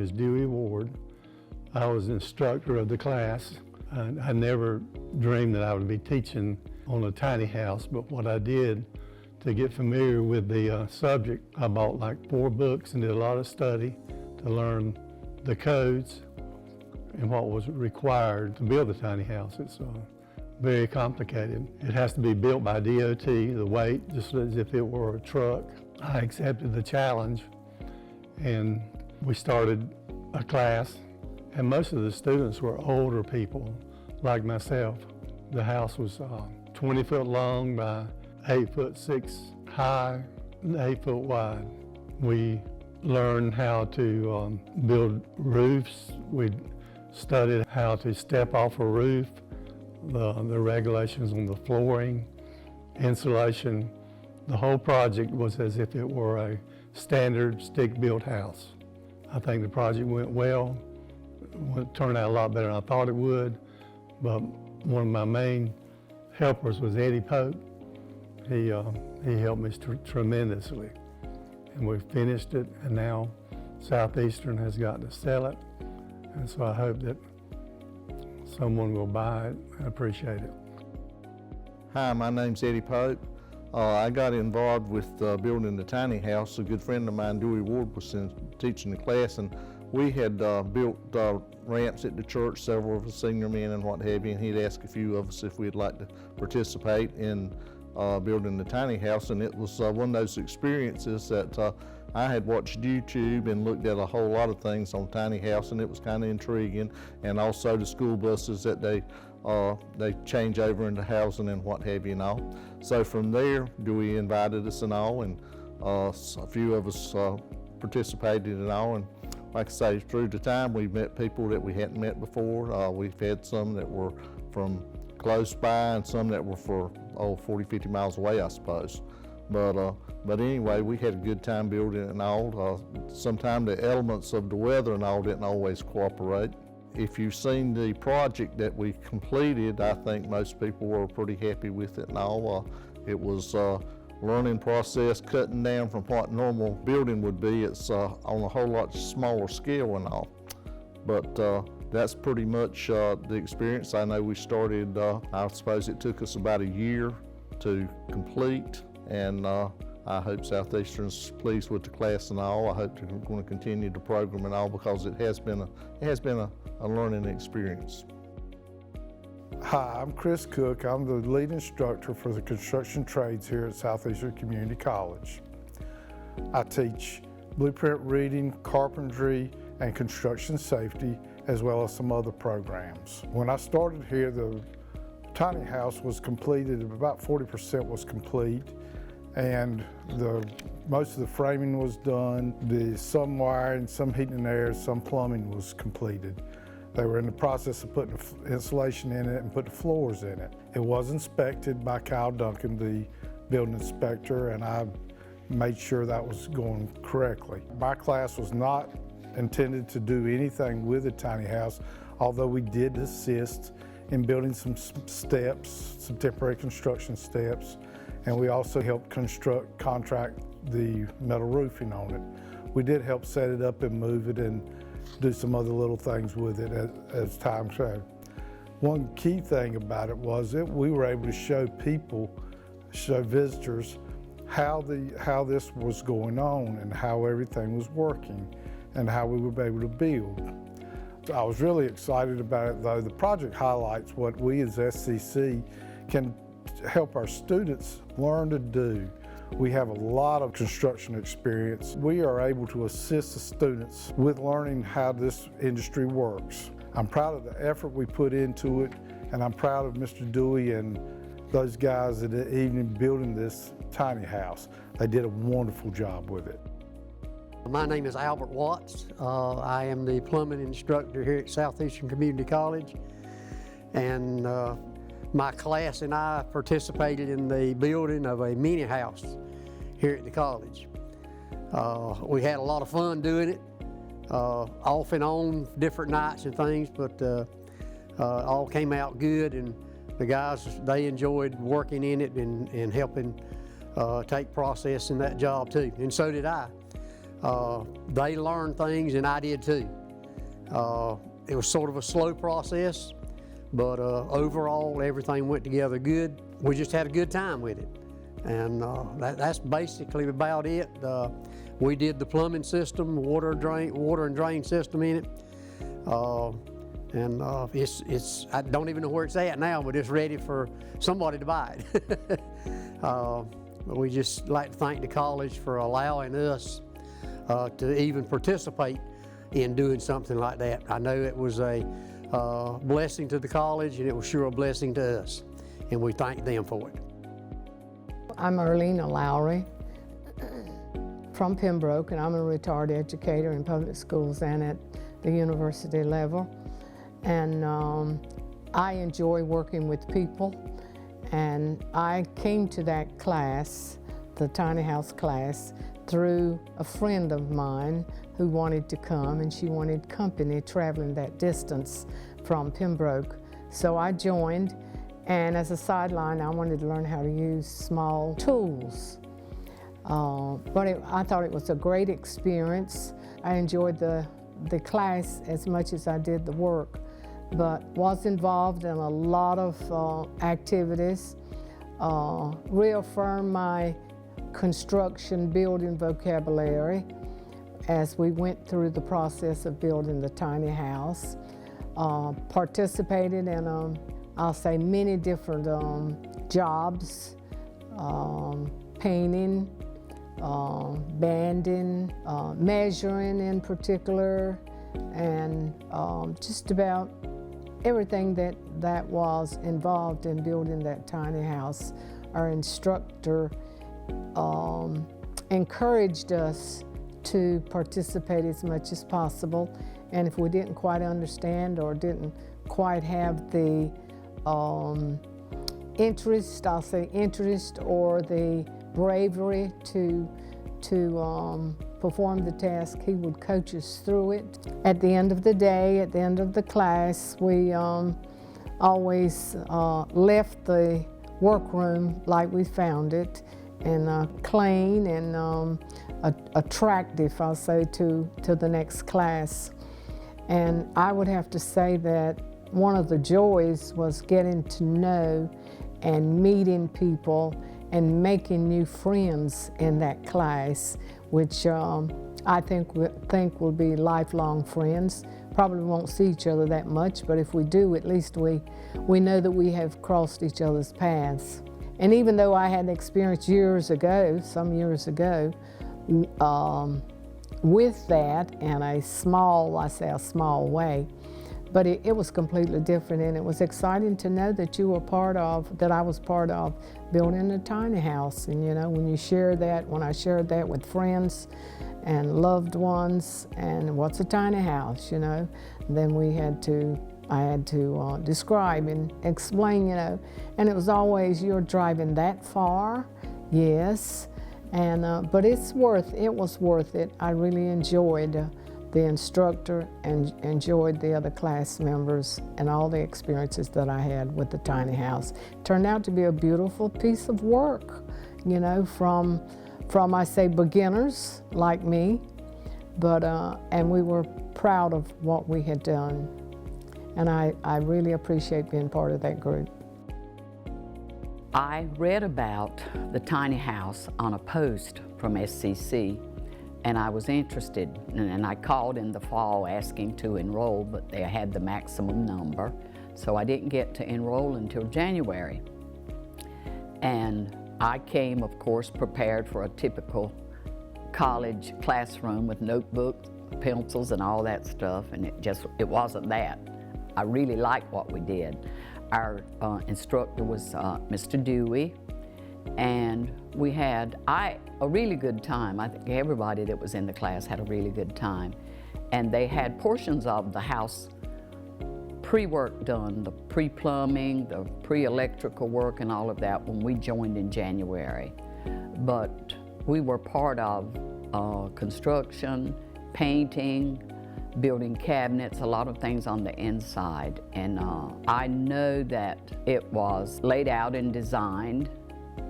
is Dewey Ward. I was an instructor of the class. I never dreamed that I would be teaching on a tiny house, but what I did to get familiar with the subject, I bought like 4 books and did a lot of study to learn the codes and what was required to build a tiny house. It's very complicated. It has to be built by DOT, the weight, just as if it were a truck. I accepted the challenge and we started a class, and most of the students were older people like myself. The house was 20 foot long by 8'6" high and 8 foot wide. We learned how to build roofs. We studied how to step off a roof, the regulations on the flooring, insulation. The whole project was as if it were a standard stick-built house. I think the project went well. It turned out a lot better than I thought it would, but one of my main helpers was Eddie Pope. He helped me tremendously. And we finished it, and now Southeastern has got to sell it. And so I hope that someone will buy it and appreciate it. Hi, my name's Eddie Pope. I got involved with building the tiny house. A good friend of mine, Dewey Ward, was teaching the class, and we had built ramps at the church, several of us senior men and what have you, and he'd ask a few of us if we'd like to participate in building the tiny house. And it was one of those experiences that I had watched YouTube and looked at a whole lot of things on tiny house, and it was kind of intriguing. And also the school buses that they change over into housing and what have you and all. So from there, Dewey invited us and all, and a few of us participated and all. And like I say, through the time, we've met people that we hadn't met before. We've had some that were from close by and some that were for 40, 50 miles away, I suppose. But anyway, we had a good time building it and all. Sometimes the elements of the weather and all didn't always cooperate. If you've seen the project that we completed, I think most people were pretty happy with it and all. It was a learning process, cutting down from what normal building would be. It's on a whole lot smaller scale and all. But that's pretty much the experience. I know we started, I suppose it took us about a year to complete, and I hope Southeastern's pleased with the class and all. I hope they're going to continue the program and all, because it has been a learning experience. Hi, I'm Chris Cook. I'm the lead instructor for the construction trades here at Southeastern Community College. I teach blueprint reading, carpentry, and construction safety, as well as some other programs. When I started here, the tiny house was completed, about 40% was complete, and most of the framing was done. Some wiring, some heating and air, some plumbing was completed. They were in the process of putting insulation in it and putting floors in it. It was inspected by Kyle Duncan, the building inspector, and I made sure that was going correctly. My class was not intended to do anything with a tiny house, although we did assist in building some steps, some temporary construction steps, and we also helped contract the metal roofing on it. We did help set it up and move it and do some other little things with it as time showed. One key thing about it was that we were able to show visitors how this was going on and how everything was working and how we would be able to build. I was really excited about it, though. The project highlights what we as SCC can help our students learn to do. We have a lot of construction experience. We are able to assist the students with learning how this industry works. I'm proud of the effort we put into it, and I'm proud of Mr. Dewey and those guys at the evening building this tiny house. They did a wonderful job with it. My name is Albert Watts. I am the plumbing instructor here at Southeastern Community College, and my class and I participated in the building of a mini house here at the college. We had a lot of fun doing it, off and on, different nights and things, but all came out good, and the guys, they enjoyed working in it and helping take process in that job too, and so did I. They learned things and I did too. It was sort of a slow process, but overall everything went together good. We just had a good time with it. And that's basically about it. We did the plumbing system, water and drain system in it. It's I don't even know where it's at now, but it's ready for somebody to buy it. But we just like to thank the college for allowing us to even participate in doing something like that. I know it was a blessing to the college, and it was sure a blessing to us, and we thank them for it. I'm Erlina Lowry from Pembroke, and I'm a retired educator in public schools and at the university level. And I enjoy working with people, and I came to that class, the tiny house class, through a friend of mine who wanted to come, and she wanted company traveling that distance from Pembroke. So I joined, and as a sideline, I wanted to learn how to use small tools. I thought it was a great experience. I enjoyed the class as much as I did the work, but was involved in a lot of activities, reaffirmed my construction building vocabulary as we went through the process of building the tiny house. Participated in, I'll say, many different jobs, painting, banding, measuring in particular, and just about everything that was involved in building that tiny house. Our instructor encouraged us to participate as much as possible, and if we didn't quite understand or didn't quite have the interest, I'll say interest, or the bravery to perform the task, he would coach us through it. At the end of the day, at the end of the class, we always left the workroom like we found it, and clean and attractive, I'll say, to the next class. And I would have to say that one of the joys was getting to know and meeting people and making new friends in that class, which I think will be lifelong friends. Probably won't see each other that much, but if we do, at least we know that we have crossed each other's paths. And even though I had experience years ago, some years ago, with that in a small, I say a small way, but it was completely different, and it was exciting to know that you were part of, that I was part of building a tiny house. And you know, when you share that, when I shared that with friends and loved ones, and what's a tiny house, you know, then I had to describe and explain, you know, and it was always, you're driving that far, yes, and but it was worth it. I really enjoyed the instructor and enjoyed the other class members and all the experiences that I had with the tiny house. It turned out to be a beautiful piece of work, you know, from I say beginners like me, but and we were proud of what we had done. And I really appreciate being part of that group. I read about the tiny house on a post from SCC, and I was interested, and I called in the fall asking to enroll, but they had the maximum number, so I didn't get to enroll until January. And I came, of course, prepared for a typical college classroom with notebooks, pencils, and all that stuff, and it wasn't that. I really liked what we did. Our instructor was Mr. Dewey, and we had a really good time. I think everybody that was in the class had a really good time. And they had portions of the house pre-work done, the pre-plumbing, the pre-electrical work and all of that when we joined in January. But we were part of construction, painting, building cabinets, a lot of things on the inside. And I know that it was laid out and designed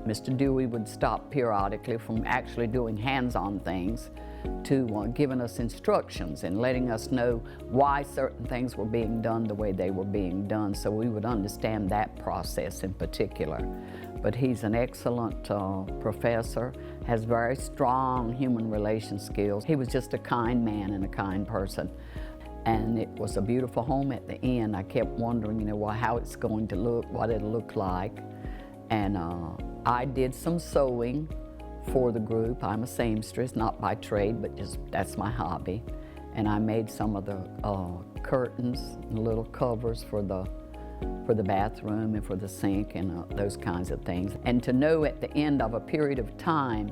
Mr. Dewey would stop periodically from actually doing hands-on things to giving us instructions and letting us know why certain things were being done the way they were being done, so we would understand that process in particular. But he's an excellent professor, has very strong human relation skills. He was just a kind man and a kind person. And it was a beautiful home at the end. I kept wondering, you know, well, how it's going to look, what it'll look like. And I did some sewing for the group. I'm a seamstress, not by trade, but just that's my hobby. And I made some of the curtains and little covers for the bathroom and for the sink and those kinds of things. And to know at the end of a period of time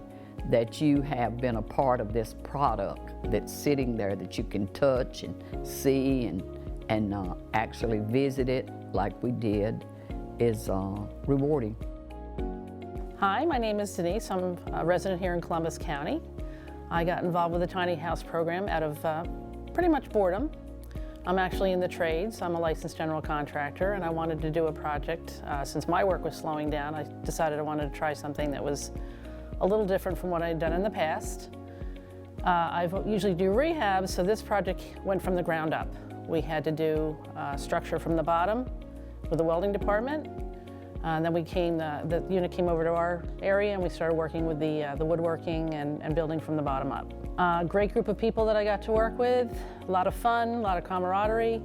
that you have been a part of this product that's sitting there that you can touch and see and actually visit it like we did is rewarding. Hi, my name is Denise. I'm a resident here in Columbus County. I got involved with the tiny house program out of pretty much boredom. I'm actually in the trades. I'm a licensed general contractor, and I wanted to do a project. Since my work was slowing down, I decided I wanted to try something that was a little different from what I had done in the past. I usually do rehab, so this project went from the ground up. We had to do structure from the bottom with the welding department. Then the unit came over to our area and we started working with the woodworking and building from the bottom up. Great group of people that I got to work with, a lot of fun, a lot of camaraderie,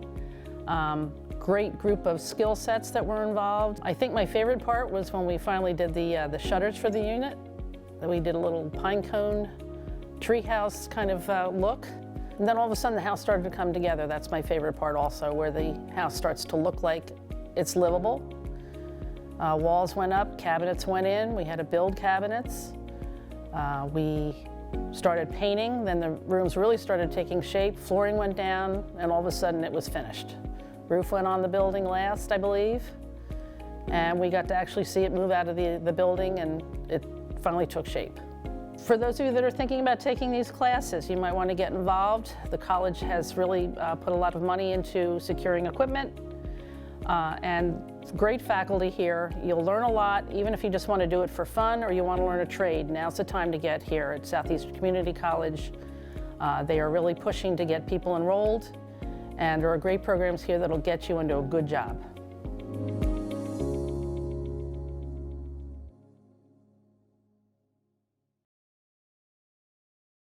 great group of skill sets that were involved. I think my favorite part was when we finally did the shutters for the unit. We did a little pine cone treehouse kind of look. And then all of a sudden the house started to come together. That's my favorite part also, where the house starts to look like it's livable. Walls went up, cabinets went in, we had to build cabinets. We started painting, then the rooms really started taking shape, flooring went down, and all of a sudden it was finished. Roof went on the building last, I believe, and we got to actually see it move out of the building, and it finally took shape. For those of you that are thinking about taking these classes, you might want to get involved. The college has really put a lot of money into securing equipment, and great faculty here. You'll learn a lot, even if you just want to do it for fun or you want to learn a trade. Now's the time to get here at Southeastern Community College. They are really pushing to get people enrolled, and there are great programs here that'll get you into a good job.